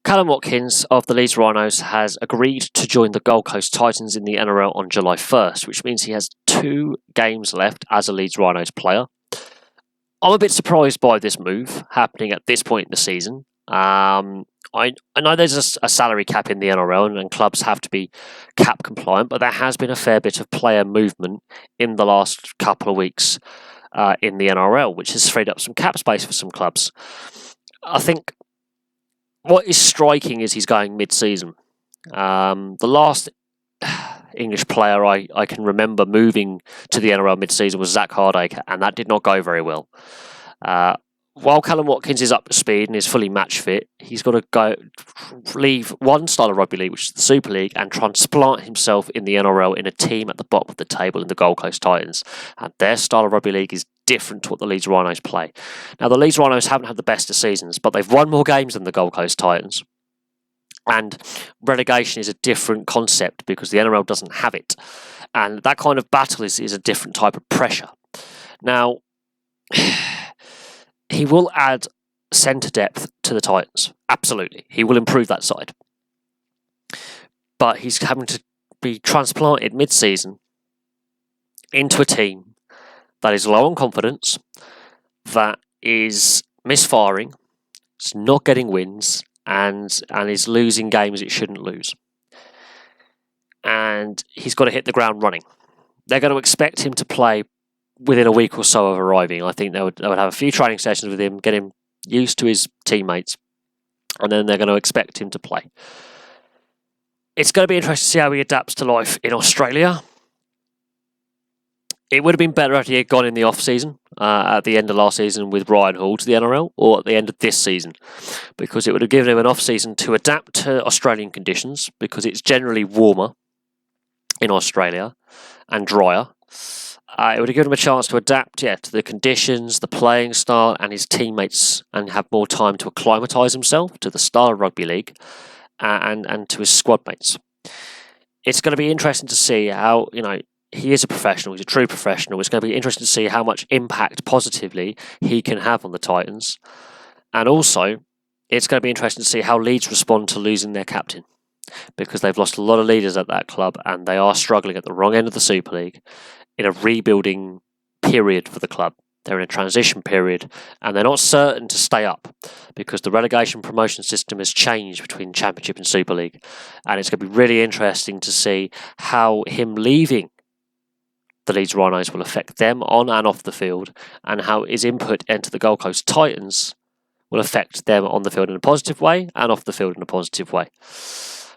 Kallum Watkins of the Leeds Rhinos has agreed to join the Gold Coast Titans in the NRL on July 1st, which means he has 2 games left as a Leeds Rhinos player. I'm a bit surprised by this move happening at this point in the season. I know there's a salary cap in the NRL and clubs have to be cap compliant, but there has been a fair bit of player movement in the last couple of weeks in the NRL, which has freed up some cap space for some clubs. I think what is striking is he's going mid-season. The last English player I can remember moving to the NRL mid-season was Zach Hardacre, and that did not go very well. While Kallum Watkins is up to speed and is fully match fit, he's got to leave one style of rugby league, which is the Superleague, and transplant himself in the NRL in a team at the bottom of the table in the Gold Coast Titans. And their style of rugby league is different to what the Leeds Rhinos play. Now, the Leeds Rhinos haven't had the best of seasons, but they've won more games than the Gold Coast Titans. And relegation is a different concept because the NRL doesn't have it. And that kind of battle is a different type of pressure. Now, he will add centre depth to the Titans. Absolutely. He will improve that side. But he's having to be transplanted mid-season into a team that is low on confidence, that is misfiring, is not getting wins, and is losing games it shouldn't lose. And he's got to hit the ground running. They're going to expect him to play within a week or so of arriving. I think they would have a few training sessions with him, get him used to his teammates, and then they're going to expect him to play. It's going to be interesting to see how he adapts to life in Australia. It would have been better if he had gone in the off-season, at the end of last season with Ryan Hall to the NRL, or at the end of this season, because it would have given him an off-season to adapt to Australian conditions, because it's generally warmer in Australia and drier. It would have given him a chance to adapt to the conditions, the playing style, and his teammates, and have more time to acclimatise himself to the style of rugby league and to his squad mates. It's going to be interesting to see how, he is a professional, he's a true professional. It's going to be interesting to see how much impact positively he can have on the Titans. And also, it's going to be interesting to see how Leeds respond to losing their captain, because they've lost a lot of leaders at that club and they are struggling at the wrong end of the Super League in a rebuilding period for the club. They're in a transition period and they're not certain to stay up because the relegation promotion system has changed between Championship and Super League. And it's going to be really interesting to see how him leaving the Leeds Rhinos will affect them on and off the field, and how his input into the Gold Coast Titans will affect them on the field in a positive way and off the field in a positive way.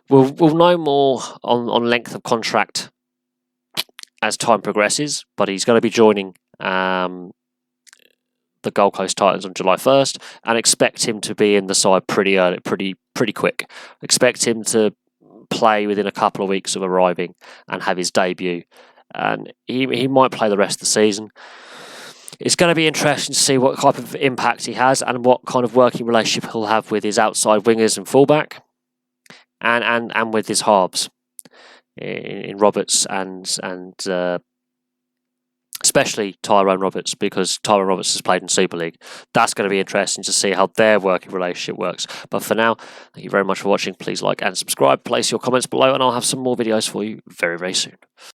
We'll know more on length of contract as time progresses, but he's going to be joining the Gold Coast Titans on July 1st, and expect him to be in the side pretty early, pretty quick. Expect him to play within a couple of weeks of arriving and have his debut, and he might play the rest of the season. It's going to be interesting to see what type of impact he has and what kind of working relationship he'll have with his outside wingers and fullback, and with his halves in Roberts and especially Tyrone Roberts, because Tyrone Roberts has played in Super League. That's going to be interesting to see how their working relationship works. But for now, thank you very much for watching. Please like and subscribe. Place your comments below and I'll have some more videos for you very, very soon.